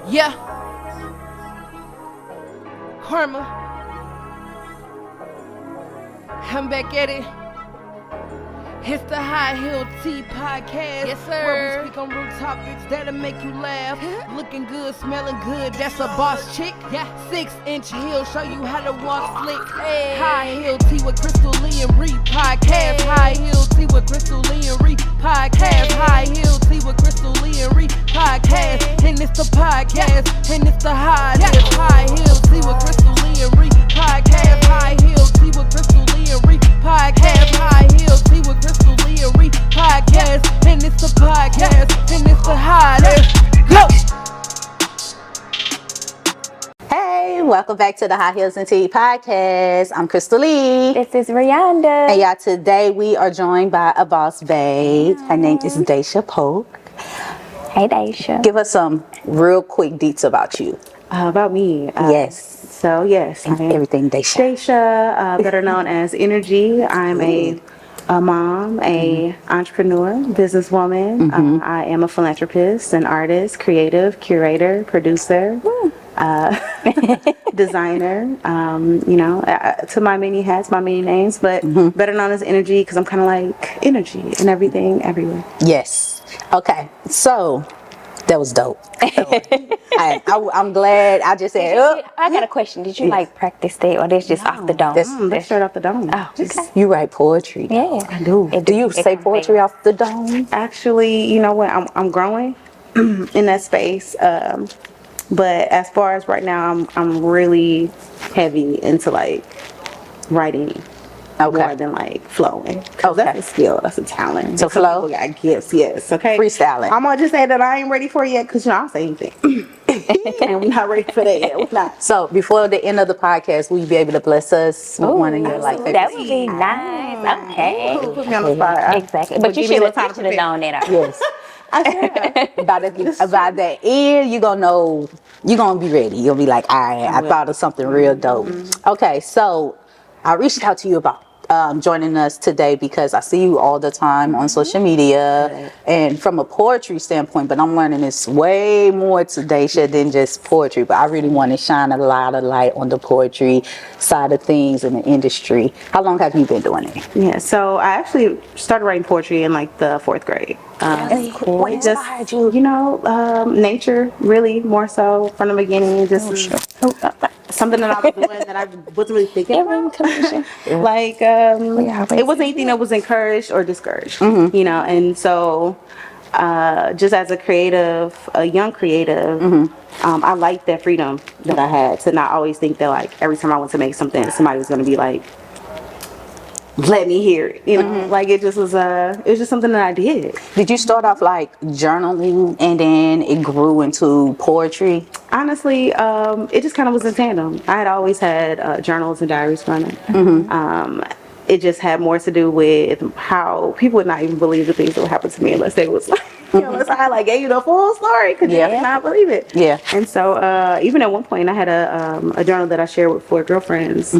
Yeah. Karma. I'm back at it. It's the High Heel Tea Podcast. Yes, sir. Where we speak on real topics that'll make you laugh. Looking good, smelling good, that's a boss chick. Yeah. 6-inch heel, show you how to walk slick. Hey. High Heel Tea with Crystal Lee and Ree Podcast. Hey. High Heel Tea with Crystal Lee and Ree Podcast. Hey. High Heel Tea with Crystal Lee and Ree Podcast. Hey. And it's the podcast, and it's the high. High Heel Tea with Crystal Lee and Ree Podcast. High Heel Tea with Crystal Lee and Ree Podcast. High Heel Tea with Crystal Lee and Ree Podcast. And it's the podcast, and it's the high. Let's go. Hey, welcome back to the High Heels and Tea Podcast. I'm Crystal Lee. This is Rihanna. And y'all, today we are joined by a boss babe. Her name is Dacia Polk. Hey, Dacia. Give us some real quick deets about you. About me. Yes. So, yes. I am Everything Dacia. Dacia, better known as Innergy. I'm a mom, a entrepreneur, businesswoman. I am a philanthropist, an artist, creative, curator, producer, designer. To my many hats, my many names, but better known as Innergy because I'm kind of like energy and everything, everywhere. Yes. Okay. So, that was dope. I'm glad. I just said, I got a question. Did you practice that, or that's just off the dome? That's straight off the dome. Oh, okay. You write poetry. Yeah, I do. Do you say poetry off the dome? Actually, you know what? I'm growing in that space. But as far as right now, I'm really heavy into like writing. More than like flowing. That's a skill. That's a talent. So flow? People got gifts, yes. Okay. Freestyling. I'm gonna just say that I ain't ready for it yet because I'll say anything. And we're not ready for that yet. We're not. So before the end of the podcast, will you be able to bless us with one of your favorite? That would be nice. Okay. Put me on the spot. Exactly. But you should have known that. Yes. By the end, you're gonna know. You're gonna be ready. You'll be like, all right, I thought of something real dope. Okay, so I reached out to you about joining us today because I see you all the time on social media and from a poetry standpoint, but I'm learning this way more today than just poetry, but I really want to shine a lot of light on the poetry side of things in the industry. How long have you been doing it? Yeah, so I actually started writing poetry in like the 4th grade. Really cool. What inspired you? You know, nature really more so from the beginning. Just something that I was doing that I wasn't really thinking about. Like, it wasn't anything that was encouraged or discouraged, you know. And so, just as a creative, a young creative, I liked that freedom that I had to not always think that like every time I went to make something, somebody was going to be like, let me hear it, you know. Like it was just something that I did. Did you start off like journaling and then it grew into poetry? Honestly, it just kind of was in tandem. I had always had journals and diaries running. It just had more to do with how people would not even believe the things that would happen to me unless they was like, you know, unless I like gave you the full story because you did not believe it. Yeah. And so even at one point I had a journal that I shared with 4 girlfriends.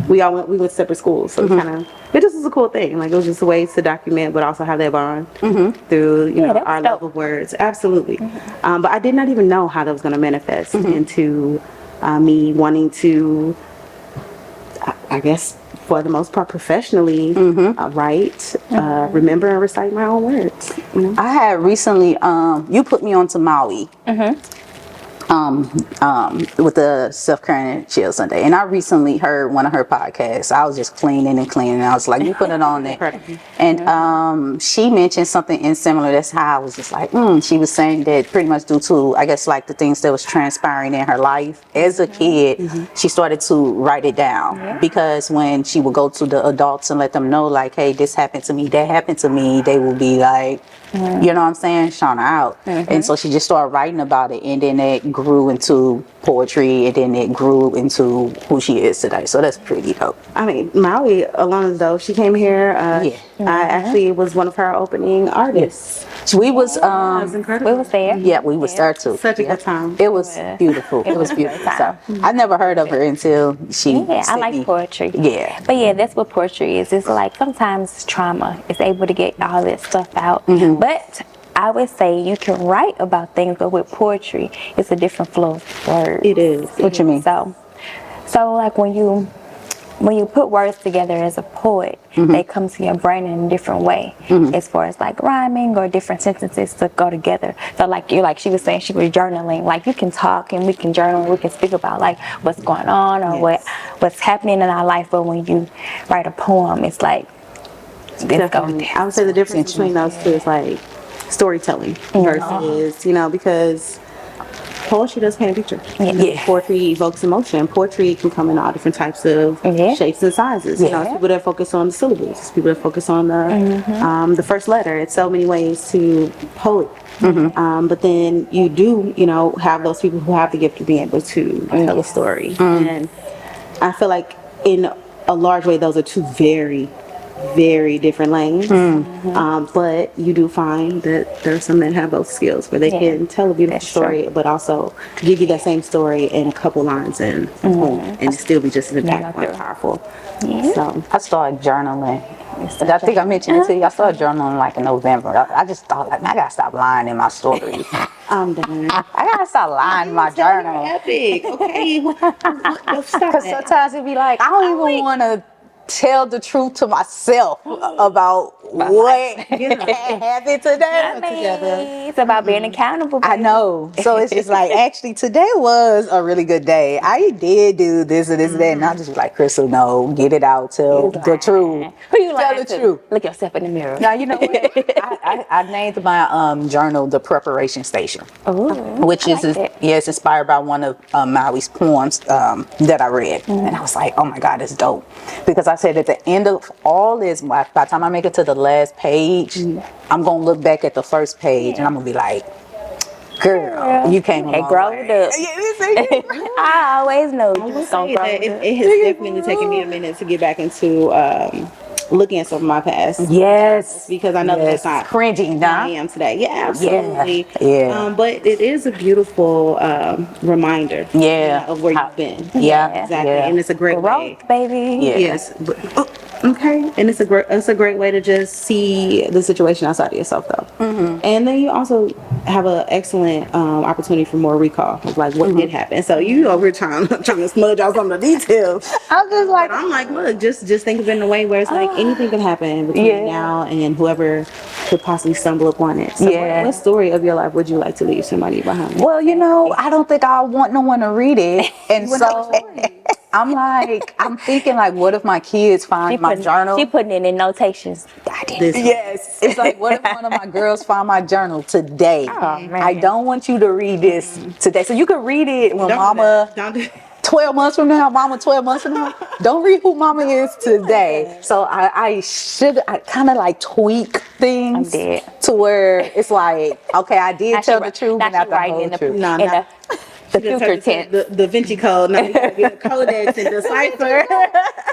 We went separate schools, so it just was a cool thing. Like it was just a way to document, but also have that bond through our love of words. Absolutely. But I did not even know how that was going to manifest into me wanting to, I guess, for the most part, professionally write, remember, and recite my own words. You know? I had recently, you put me onto Maui. With the self-care and chill Sunday, and I recently heard one of her podcasts. I was just cleaning, and I was like, you put it on there. And she mentioned something similar. That's how I was just like, she was saying that pretty much due to, I guess, like the things that was transpiring in her life as a kid, she started to write it down because when she would go to the adults and let them know like, hey, this happened to me, that happened to me, they would be like, you know what I'm saying, Shauna out. And so she just started writing about it, and then it grew into poetry, and then it grew into who she is today. So that's pretty dope. I mean, Maui alone though, she came here. I actually was one of her opening artists. We was that was incredible. We was there. Yeah, we was there too. Such a good time. It was beautiful. It was beautiful. So I never heard of her until she I like poetry. Yeah. But yeah, that's what poetry is. It's like sometimes trauma is able to get all that stuff out. But I would say you can write about things, but with poetry, it's a different flow of words. It is. What you mean? So like when you put words together as a poet, they come to your brain in a different way, as far as like rhyming or different sentences to go together. So like she was saying, she was journaling. Like you can talk and we can journal, and we can speak about like what's going on or what's happening in our life. But when you write a poem, it's like Definitely. I would say the difference between those two is like storytelling versus, because poetry does paint a picture. Poetry evokes emotion. Poetry can come in all different types of shapes and sizes. It's people that focus on the syllables. It's people that focus on the first letter. It's so many ways to poet. But then you do, have those people who have the gift of being able to tell a story. And I feel like in a large way, those are two very, very different lanes. But you do find that there's some that have both skills where they can tell a beautiful story, but also give you that same story in a couple lines and it still be just as impactful and powerful. So I started journaling. I think I mentioned it to you. I started journaling like in November. I just thought, like, man, I gotta stop lying in my stories. I'm done. I gotta stop lying in my journal. Epic. Okay. Because sometimes it'd be like, I don't even want to tell the truth to myself about what happened today. It's about being accountable. I know. So it's just like, actually, today was a really good day. I did do this and this and that. And I just be like, Crystal, no, get it out. Tell the truth. Who you tell like the truth. Look yourself in the mirror. Now, you know what? I named my journal the Preparation Station. Which is, it's inspired by one of Maui's poems that I read. And I was like, oh my God, it's dope. Because I said at the end of all this, by the time I make it to the last page, I'm going to look back at the first page and I'm going to be like, girl, you came a long growed way. up. I always know you was going to grow up. It has definitely taken me a minute to get back into looking at some of my past. Yes. Because I know that's not cringing who I am today. Yeah, absolutely. Yeah. But it is a beautiful reminder of where you've been. Yeah. Exactly. And it's a great way. Baby. Yes. But, okay. And it's a great way to just see the situation outside of yourself, though. And then you also have an excellent opportunity for more recall of like what did happen. So you over trying to smudge out some of the details. I'm like, look, just think of it in a way where it's like anything can happen between now and whoever could possibly stumble upon it. So what story of your life would you like to leave somebody behind? Well, I don't think I want no one to read it. And so I'm thinking like, what if my kids find my journal? She putting it in notations. I did. Yes. It's like, what if one of my girls find my journal today? I don't want you to read this today. So you can read it when mama... 12 months from now, mama 12 months from now, don't read who mama is today. So I kind of like tweak things to where it's like, okay, I did tell the truth, but not the whole truth. The future tense. The Vinci Code. Now you gotta get the codex and decipher.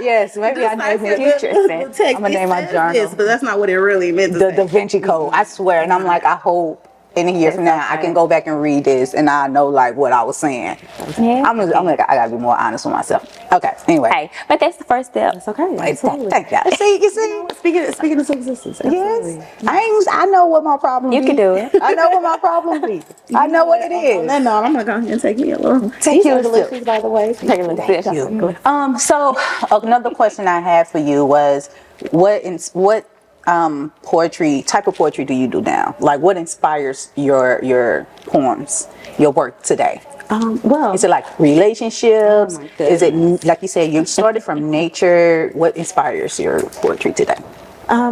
Yes, maybe I know the future tense. I'm gonna name my journal. But that's not what it really meant to say. The Vinci Code, I swear. And I'm like, I hope in a year from now, I can go back and read this and I know like what I was saying. I'm like, I gotta be more honest with myself. Okay, anyway. Hey, but that's the first step. It's okay. Thank you. See, you see? Speaking of existence. Yes. I know what my problem is. You can do it. I know what my problem is. I know what it is. No, I'm gonna go ahead and take me a little. Take you a little. By the way. Take a little sip. So another question I had for you was, what type of poetry do you do now? Like, what inspires your poems, your work today? Well, is it like relationships? Is it like you said, you started from nature? What inspires your poetry today?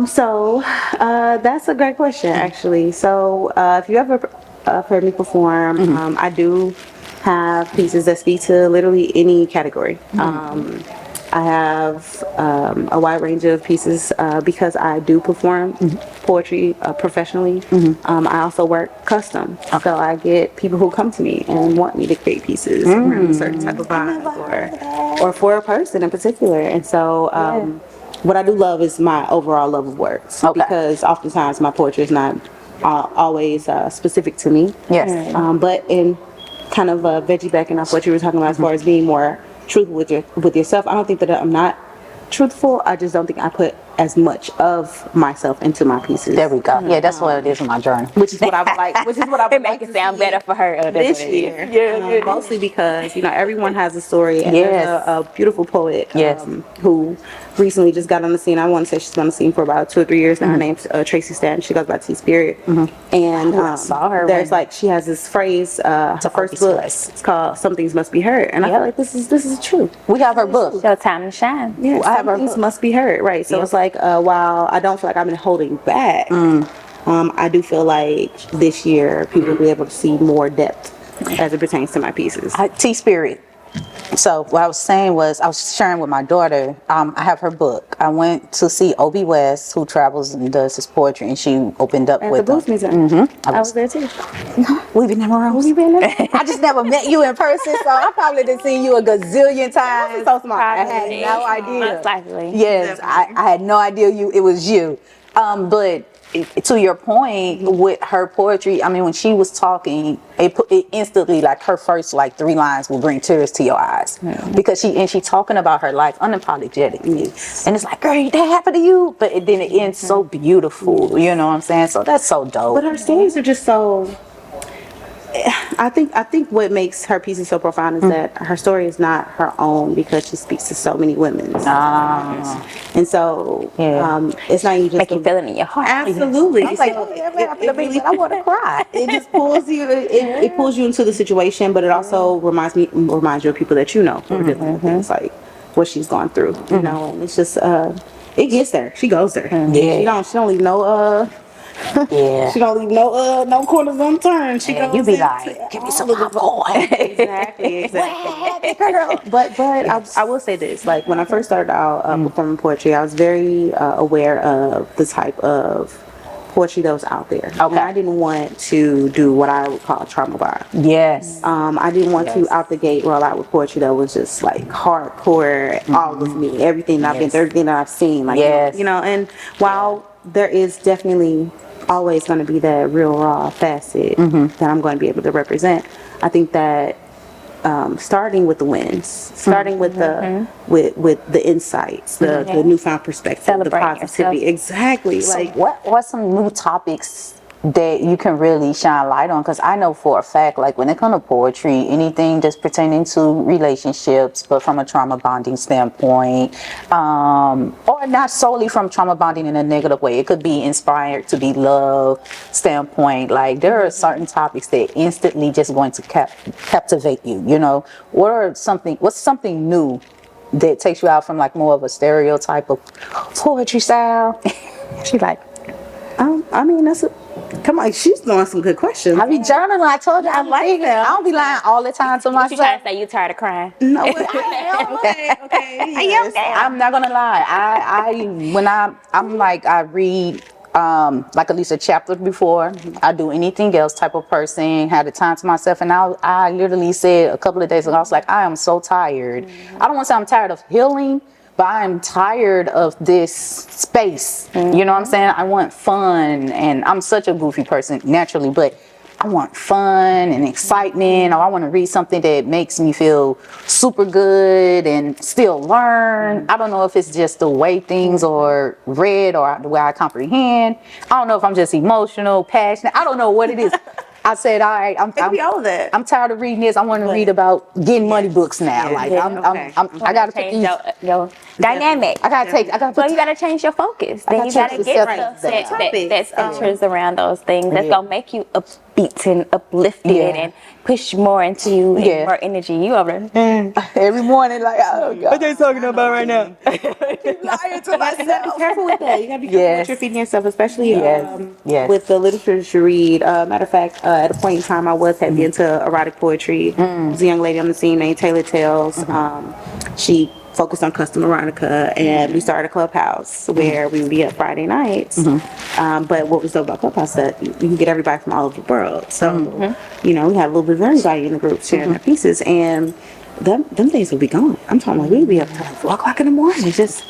So that's a great question, actually. So if you ever heard me perform, I do have pieces that speak to literally any category. I have a wide range of pieces because I do perform poetry professionally. I also work custom. So I get people who come to me and want me to create pieces around a certain type of vibe or for a person in particular. And so what I do love is my overall love of words because oftentimes my poetry is not always specific to me. Yes. But in kind of veggie backing off what you were talking about as far as being more truthful with yourself. I don't think that I'm not truthful. I just don't think I put as much of myself into my pieces. There we go. Yeah, that's what it is in my journal. Which is what I would like. Which is what I would Make like it to sound see better for her. this year. Mostly because everyone has a story, and Yes. there's a beautiful poet Yes. who recently just got on the scene. I want to say she's been on the scene for about 2 or 3 years now. Her name's Tracy Stanton. She goes by T Spirit, and I saw her there's when- like she has this phrase. Her first book, Focus. it's called "Some Things Must Be Heard," and I feel like this is true. We have her book. Your time to shine. Yeah, I have some her things book. must be heard, right? So it's like, while I don't feel like I've been holding back, I do feel like this year people will be able to see more depth as it pertains to my pieces. T-Spirit. So what I was saying was, I was sharing with my daughter, I have her book. I went to see Obi West, who travels and does his poetry, and she opened up At with the Booth him. Museum. I was there too. We've been in the rooms. I just never met you in person, so I probably didn't see you a gazillion times. So smart. I had no idea. Most likely. Yes, I had no idea it was you. But to your point with her poetry, I mean, when she was talking, it instantly, like her first like 3 lines will bring tears to your eyes because she talking about her life unapologetically, and it's like, girl, that happened to you, but then it ends so beautiful. You know what I'm saying? So that's so dope. But her stories are just so. I think what makes her pieces so profound is that her story is not her own, because she speaks to so many women. And so it's not even just Make you feel it in your heart. Absolutely. I was like, So oh, that happened to me, but I want to cry. it just pulls you. It pulls you into the situation, but it also reminds you of people that you know who are dealing with things like what she's gone through. You know, and it's just it gets there. She goes there. Yeah. She don't leave no Yeah. she don't leave no corners unturned. She goes You be into like, give me some all of the- popcorn. Exactly. But I will say this: like when I first started out performing poetry, I was very aware of the type of poetry that was out there. Okay. And I didn't want to do what I would call a trauma bond. Yes. I didn't want to out the gate roll out with poetry that was just like hardcore, all of me, everything that I've been through, everything that I've seen. Like, Yes. and while there is definitely always going to be that real raw facet that I'm going to be able to represent, I think that starting with the wins, starting with the with the insights, the newfound perspective, the Celebrate positivity, exactly. So Like what's some new topics that you can really shine light on? Because I know for a fact, like when it comes to poetry, anything that's pertaining to relationships, but from a trauma bonding standpoint, or not solely from trauma bonding in a negative way, it could be inspired to be love standpoint. Like there are certain topics that instantly just going to captivate you. You know, what's something new that takes you out from like more of a stereotype of poetry style? She like, I mean, come on, she's throwing some good questions. I be journaling. I told you I like that. I don't be lying all the time to What you trying myself. to say? You tired of crying? No, I am. Okay. Yes. I'm not gonna lie. I read like at least a chapter before I do anything else type of person, had the time to myself, and I literally said a couple of days ago, I was like, I am so tired. I don't want to say I'm tired of healing, but I'm tired of this space. You know what I'm saying? I want fun, and I'm such a goofy person naturally, but I want fun and excitement, or I want to read something that makes me feel super good and still learn. I don't know if it's just the way things are read or the way I comprehend. I don't know if I'm just emotional, passionate. I don't know what it is. I said, all right, It could be all of that. I'm tired of reading this. I want to read about getting money books now. Like I gotta put change these. your dynamic. I gotta So you gotta change your focus. Then you gotta gotta change get the stuff subject. that centers around those things. That's Yeah. gonna make you upbeat and uplifted and push more into you and more energy. You over there. Every morning, like, oh God. What they talking about right now? Lying to myself. You gotta be careful with that. You gotta be careful Yes. what you're feeding yourself, especially Yes. with the literature that you read. Matter of fact, at a point in time, I was heavy into erotic poetry. There's a young lady on the scene named Taylor Tales. She focused on custom erotica, and we started a clubhouse where we would be up Friday nights. But what was dope about clubhouse that you can get everybody from all over the world. So we had a little bit of everybody in the group sharing their pieces, and them days would be gone. I'm talking like we'd be up till like 4 o'clock in the morning, just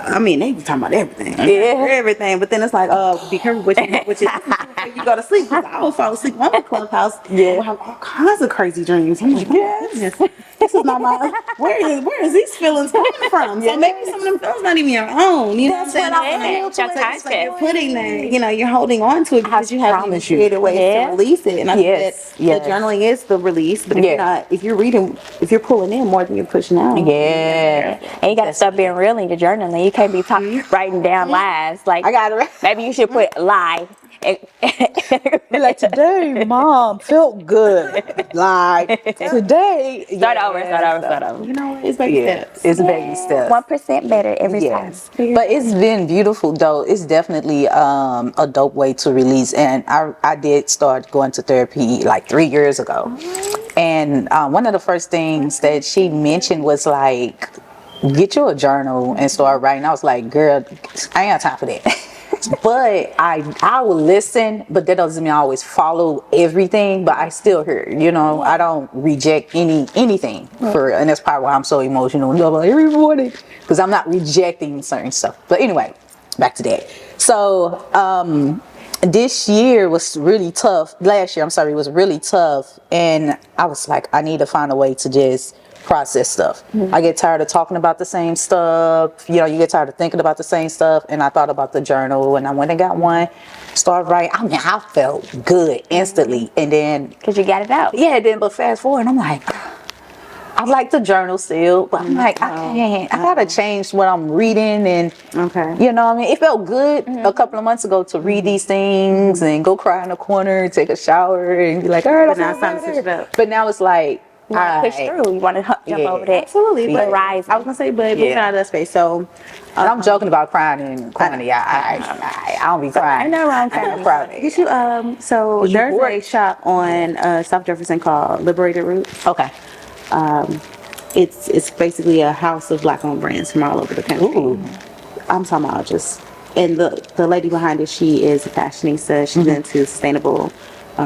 I mean, they be talking about everything. Yeah. Everything. But then it's like, be careful what you before you go to sleep. Because I will fall asleep on the Clubhouse. Yeah. We'll have all kinds of crazy dreams. I'm like, yes. This is not my, where is these feelings coming from? So maybe some of them feelings not even your own. You know what I'm saying? Sometimes You're putting that, you know, you're holding on to it because you haven't even created ways to release it. And I think that the journaling is the release. But if you're reading, if you're pulling in more than you're pushing out. Yeah. And you got to start being real in your journaling. You can't be writing down lies. Like, I got it. maybe you should put lie. Be like, today, Mom felt good. Like, today. Start over. You know what? It's baby steps. It's baby steps. 1% better every time. But it's been beautiful, though. It's definitely a dope way to release. And I did start going to therapy like 3 years ago. And one of the first things that she mentioned was like, get you a journal and start writing. I was like, girl, I ain't got time for that. But I will listen, but that doesn't mean I always follow everything, but I still hear, you know, I don't reject anything and that's probably why I'm so emotional every morning, because I'm not rejecting certain stuff. But anyway, back to that. So this year was really tough. Last year, I'm sorry, was really tough. And I was like, I need to find a way to just process stuff. I get tired of talking about the same stuff. You know, you get tired of thinking about the same stuff. And I thought about the journal, and I went and got one, started writing. I mean, I felt good instantly. And then, because you got it out. Yeah, then, but fast forward, I'm like, I like the journal still, but I'm like, I can't. I gotta change what I'm reading, and you know what I mean? It felt good a couple of months ago to read these things and go cry in the corner, take a shower, and be like, all right, now it's time to switch it up. But now it's like, you want to push through. You want to jump over that. Absolutely. But rise. I was gonna say, but moving out of that space. So and I'm joking about crying in the corner. I don't be crying. I know I'm crying. You should, so there's a shop on South Jefferson called Liberated Roots. Okay. It's basically a house of Black-owned brands from all over the country. Ooh. I'm talking about and the lady behind it, she is a fashionista. She's into sustainable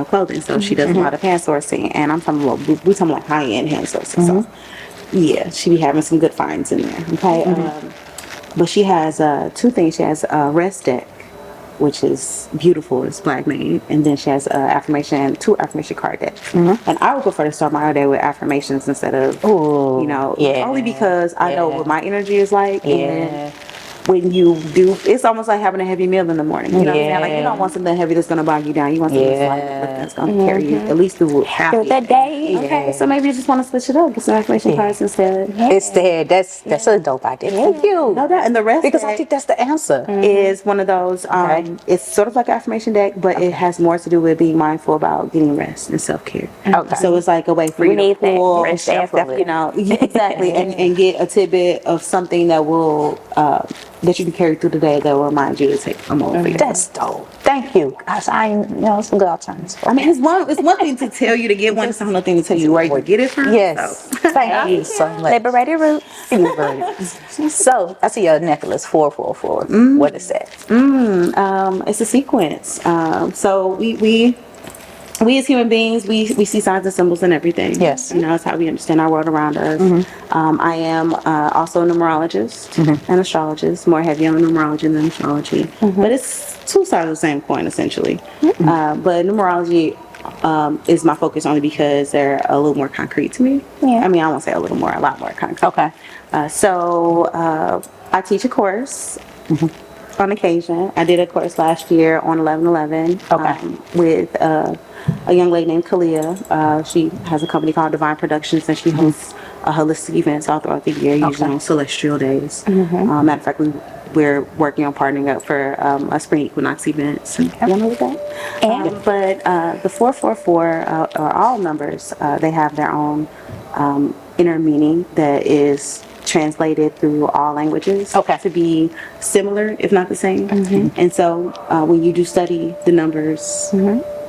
clothing, so she does a lot of hand sourcing, and I'm talking about we're talking like high-end hand sourcing. So yeah, she be having some good finds in there. Okay, but she has 2 things. She has a rest deck, which is beautiful. It's Black made, and then she has 2 affirmation card decks. And I would prefer to start my day with affirmations instead of only because I know what my energy is like. And when you do, it's almost like having a heavy meal in the morning. You know what I'm saying? Like, you don't want something heavy that's gonna bog you down. You want something that's gonna carry you at least through half that day. Okay, so maybe you just want to switch it up, get some affirmation cards instead. Instead, that's a dope idea. Thank you. No doubt. And the rest, because I think that's the answer. Is one of those. It's sort of like an affirmation deck, but it has more to do with being mindful about getting rest and self care. Okay. So it's like a way for you to pull, you know, exactly, and get a tidbit of something that will. That you can carry through the day that will remind you to take a moment for you. That's dope. Thank you. It's some good alternatives. I mean, it's one thing to tell you to get one. It's another thing to tell you where you get it from. Yes. So. Thank you so much. Liberated Roots. So I see your necklace 444. What is that? It's a sequence. So we as human beings, we see signs and symbols and everything. Yes. You know, it's how we understand our world around us. I am also a numerologist and astrologist, more heavy on numerology than astrology. But it's 2 sides of the same coin, essentially. But numerology is my focus only because they're a little more concrete to me. I mean, I won't say a little more, a lot more concrete. Okay. So I teach a course. On occasion. I did a course last year on 11/11 with a young lady named Kalia. She has a company called Divine Productions, and she hosts holistic events all throughout the year, usually on celestial days. Matter of fact, we're working on partnering up for a spring equinox event. So you know what that? But the 444 are all numbers. They have their own inner meaning that is translated through all languages to be similar, if not the same. And so when you do study the numbers,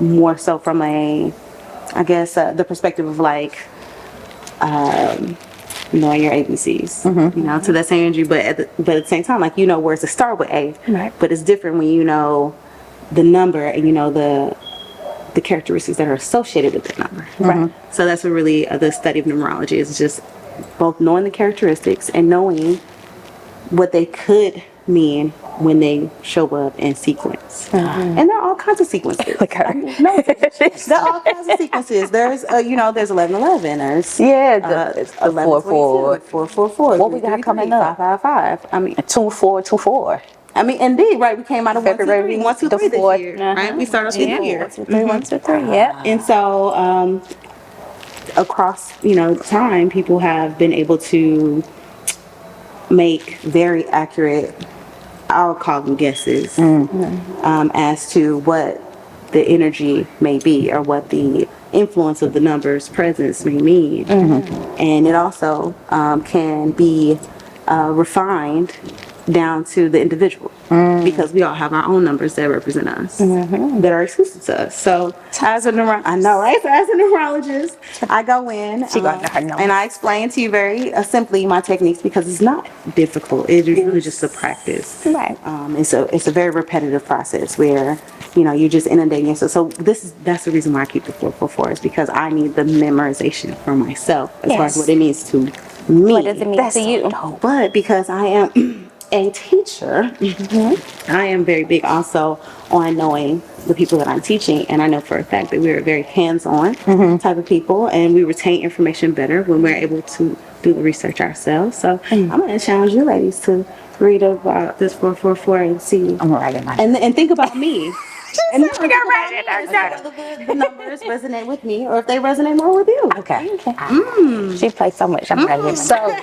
more so from the perspective of like, knowing your ABCs, you know, to that same energy, but at the same time, like, you know, words that start with A, but it's different when you know the number and you know the characteristics that are associated with that number. So that's what really the study of numerology is, just both knowing the characteristics and knowing what they could mean when they show up in sequence. And there are all kinds of sequences. No, there are all kinds of sequences. There's, there's 1111. There's It's the 4-4. 444. What we got coming up? 555. I mean, 2-4-2-4. I mean, indeed, right? We came out of February 1, 2, 3 this year, right? We started off the new year. 1, 2, 3, 1, 2, 3. Yeah. And so, across, time, people have been able to make very accurate, I'll call them guesses, as to what the energy may be or what the influence of the numbers presence may mean. And it also can be refined down to the individual, because we all have our own numbers that represent us, that are exclusive to us. So as a neurologist, I go in and I explain to you very simply my techniques, because it's not difficult. It is really just a practice. Right. It's a very repetitive process where you're just inundating yourself. So that's the reason why I keep the 444, is because I need the memorization for myself as far as what it means to me. What does it mean to you? But because I am a teacher, I am very big also on knowing the people that I'm teaching, and I know for a fact that we're a very hands-on type of people, and we retain information better when we're able to do the research ourselves. So I'm going to challenge you ladies to read about this 444 and see. I'm writing my and think about me. And think about write it me. Whether the numbers resonate with me, or if they resonate more with you. Okay. She plays so much. I'm ready. So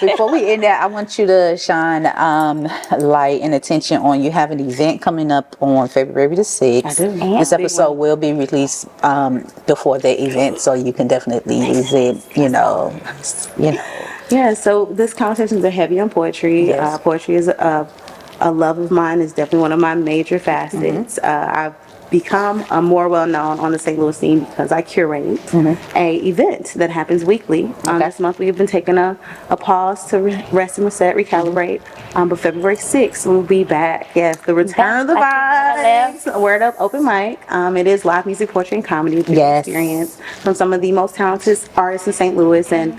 before we end that, I want you to shine light and attention on, you have an event coming up on February the 6th. I do. This episode will be released before the event, so you can definitely use it, Yeah, so this conversations are heavy on poetry. Yes. Poetry is a love of mine. Is definitely one of my major facets. I've become more well known on the St. Louis scene because I curate a event that happens weekly. This month we have been taking a pause to rest and reset, recalibrate. But February 6th we'll be back. Yes, the return of the vibes. Word Up open mic. It is live music, poetry, and comedy experience from some of the most talented artists in St. Louis, and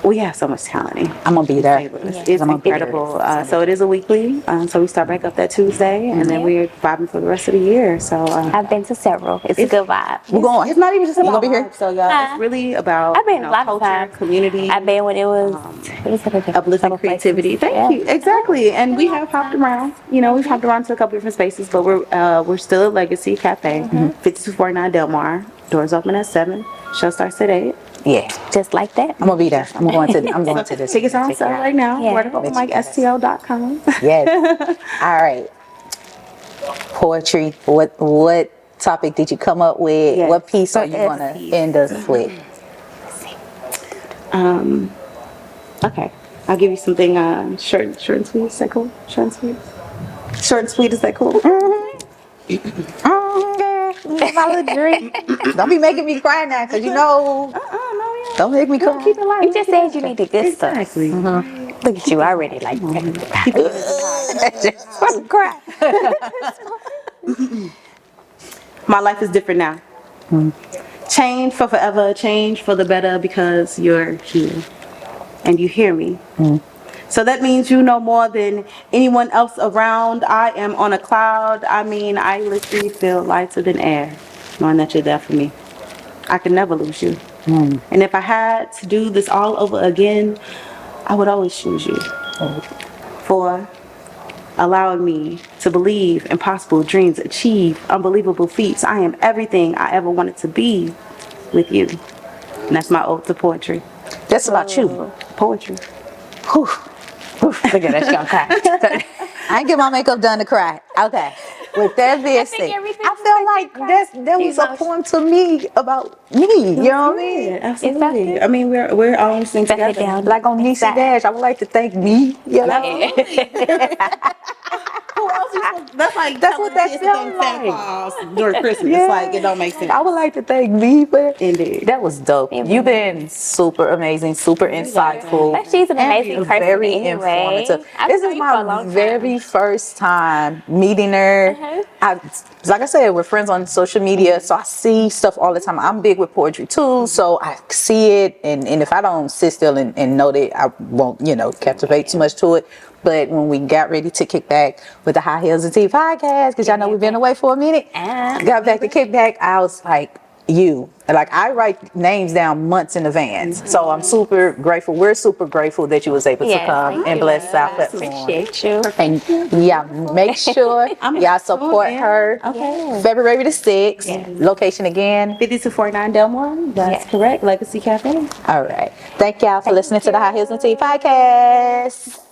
we have so much talent. I'm gonna be there. It's incredible. So it is a weekly. So we start back up that Tuesday, and then we're vibing for the rest of the year. So I've been to several. It's a good vibe. We're going. It's not even just about be here? vibe. So y'all, it's really about I've been a lot of culture, times. community, I've been when it was uplifting creativity. Thank you. Exactly. And we have hopped around. We've hopped around to a couple different spaces, but we're still at Legacy Cafe, 5249 Delmar. Doors open at 7. Show starts at 8. Yeah, just like that. I'm gonna be there. I'm going to this. Tickets are on sale right now. Yeah. WORDUP.STL.com. Yes. All right. Poetry. What topic did you come up with? Yes. What piece are you gonna end us with? Okay. I'll give you something short and sweet. Is that cool? Short and sweet. Short and sweet. Is that cool? My little dream. Don't be making me cry now, because No, yeah. don't make me cry. Keep it light. You just said you need the good stuff. Exactly. Look at you already like Cry. My life is different now. Change for forever, change for the better, because you're here and you hear me. So that means you know more than anyone else around. I am on a cloud. I literally feel lighter than air, knowing that you're there for me. I could never lose you. And if I had to do this all over again, I would always choose you. For allowing me to believe impossible dreams, achieve unbelievable feats. I am everything I ever wanted to be with you. And that's my ode to poetry. That's about you. Poetry. Whew. Look at that, she gonna cry. I ain't get my makeup done to cry. Okay. With that being said, I feel like that was a poem to me about me. You know what I mean? Absolutely. I mean, we're all in sync together. Like on Niecy Dash, I would like to thank me. You know? Who else That's like That's what that kids sounds to thank Santa like. Claus during Christmas. It's like it don't make sense. I would like to thank me, but Indeed. that was dope. You've been super amazing, super insightful. But she's an amazing person very anyway. informative. I've This known is you for a my long very time. first time meeting her. Like I said, we're friends on social media, so I see stuff all the time. I'm big with poetry too, so I see it, and if I don't sit still and know that, I won't, captivate too much to it. But when we got ready to kick back with the High Heels and Tea podcast, because y'all know we've been away for a minute, got back to kick back, I was like, I write names down months in advance. So I'm super grateful. We're super grateful that you was able to come and bless our platform. Appreciate you. And make sure y'all support her. Okay. February the 6th. Location again. 5249 Delmore. That's correct. Legacy Cafe. All right. Thank y'all for listening to the High Heels and Tea podcast.